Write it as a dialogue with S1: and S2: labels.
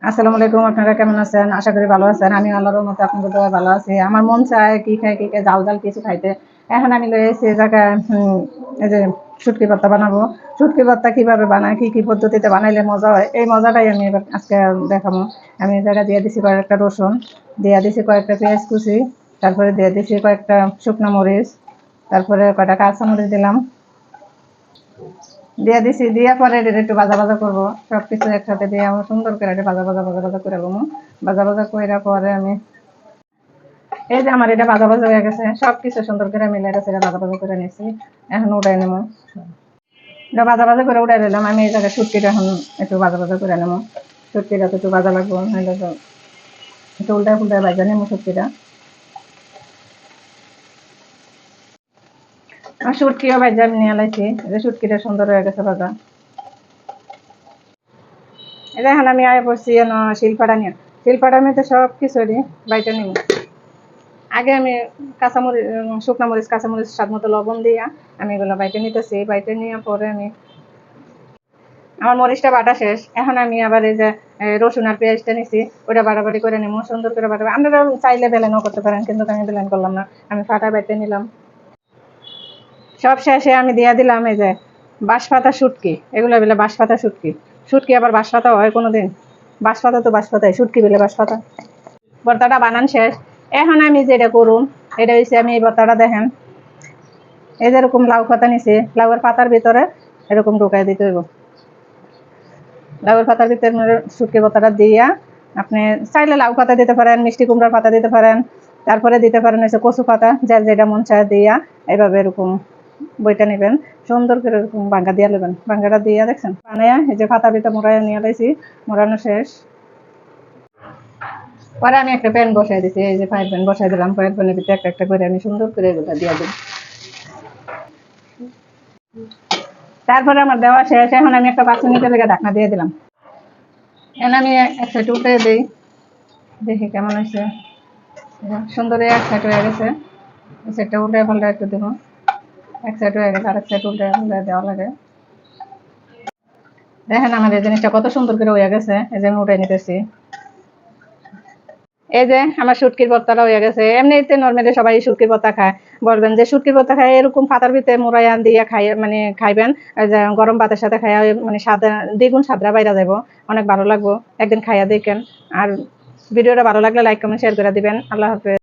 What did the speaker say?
S1: আসসালামু আলাইকুম। আপনারা কেমন আছেন? আশা করি ভালো আছেন। আমি আল্লাহর রহমতে আপনাদের দোয়ায় ভালো আছি। আমার মন চায় কি খাই জাল জাল কিছু খাইতে। এখন আমি লয়ে এসেছি এই জায়গায় এই যে শুটকি ভর্তা বানাবো। শুটকি ভর্তা কিভাবে বানায়, কি কি পদ্ধতিতে বানাইলে মজা হয়, এই মজাটাই আমি এবার আজকে দেখাবো। আমি এই জায়গায় দিয়ে দিছি কয়েকটা রসুন, দিয়ে দিছি কয়েকটা পেঁয়াজ কুচি, তারপরে দিয়ে দিছি কয়েকটা শুকনো মরিচ, তারপরে কয়েকটা কাঁচা মরিচ দিলাম, দিয়ে দিছি। দিয়ে পরে এটা একটু ভাজা ভাজা করবো। সবকিছু একসাথে দিয়ে আমার সুন্দর করে এটা ভাজা ভাজা ভাজা ভাজা করে নেবো। ভাজা ভাজা করে পরে আমি এই যে আমার এটা ভাজা ভাজা হয়ে গেছে, সবকিছু সুন্দর করে মিলে গেছে, এটা ভাজা ভাজা করে নিয়েছি। এখন উঠাই নেবো। এটা ভাজা ভাজা করে উঠাই দিলাম। আমি এই জায়গায় শুটকিটা এখন একটু ভাজা ভাজা করে নেবো। শুটকিটা তো একটু ভাজা লাগবো, নাহলে তো একটু উল্টায় ফুলটায় ভাজা নেবো শুটকিটা। আর শুটকিও ভাজা আমি নিয়ে লাইছি। এই যে শুটকিটা সুন্দর হয়ে গেছে ভাজা। এটা এখন আমি আয় পড়ছি শিলপাটা নিয়ে। শিলপাটার মধ্যে সব কিছু বাইটা নিব। আগে আমি কাঁচামরিচ, শুকনো মরিচ, কাঁচামরিচ স্বাদ মতো লবণ দিয়া আমি এগুলো বাইটে নিতেছি। বাইটে নেওয়ার পরে আমি আমার মরিচটা বাটা শেষ। এখন আমি আবার এই যে রসুন আর পেঁয়াজটা নিছি, ওটা বাটাবাটি করে নেবো, সুন্দর করে বাটা। আপনারা চাইলে বেলেনও করতে পারেন, কিন্তু আমি বেলেন করলাম না, আমি ফাটা বাইটে নিলাম। সব শেষে আমি দিয়া দিলাম এই যে বাঁশপাতা শুটকি। এগুলো বলে বাঁশপাতা শুটকি। শুটকি আবার বাঁশপাতা হয় কোনোদিন? বাঁশপাতা তো বাঁশপাতাই, শুটকি বলে বাঁশপাতা। ভর্তাটা বানান শেষ। এখন আমি যেটা করুম, এটা হচ্ছে আমি এই ভর্তাটা দেখেন, এই যেরকম লাউ পাতা নিছি, লাউয়ের পাতার ভিতরে এরকম ঢুকাই দিতে হইব। লাউয়ের পাতার ভিতরে শুটকি ভর্তাটা দিয়া আপনি চাইলে লাউ পাতা দিতে পারেন, মিষ্টি কুমড়ার পাতা দিতে পারেন, তারপরে দিতে পারেন হচ্ছে কচু পাতা, যার যেটা মন চায় দিয়া এইভাবে এরকম বইটা নেবেন। সুন্দর করে এরকম বাঙ্গা দিয়া নেবেন। বাঙ্গাটা দিয়া দেখছেন বানাইয়া এই যে পাতার ভিতরে মোড়াইয়া নিয়ে লাইছি, মোড়ানো শেষ। পরে আমি একটা প্যান বসাই দিছি, এই যে ফ্রাই প্যান বসাই দিলাম। ফ্রাই প্যানের ভিতরে একটা একটা করে আমি সুন্দর করে এগুলো দিয়ে দিই। তারপরে আমার দেওয়া শেষ। এখন আমি একটা 5 মিনিটের লেগে ঢাকনা দিয়ে দিলাম। এখন আমি এক সাইড উল্টে দিই, দেখি কেমন হয়েছে। সুন্দর এক সাইড হয়ে গেছে, এই সাইডটা উল্টে পাল্টে একটু দেবো। এক সাইড হয়ে গেছে, আরেক সাইড উল্টে পাল্টে দেওয়া লাগে। দেখেন আমার এই জিনিসটা কত সুন্দর করে হয়ে গেছে। এই যে আমি উঠে নিতেছি। এই যে আমার শুটকির ভর্তাটা হয়ে গেছে। এমনিতে নর্মালি সবাই শুটকির ভর্তা খায়। বলবেন যে শুটকির ভর্তা খায় এরকম পাতার ভিতরে মুড়াইয়া দিয়ে খাই, মানে খাইবেন যে গরম ভাতের সাথে খাইয়া, মানে স্বাদে দ্বিগুণ স্বাদরা বাইরা যাবো, অনেক ভালো লাগবো। একদিন খাইয়া দেখেন। আর ভিডিওটা ভালো লাগলে লাইক কমেন্ট শেয়ার করে দিবেন। আল্লাহ হাফেজ।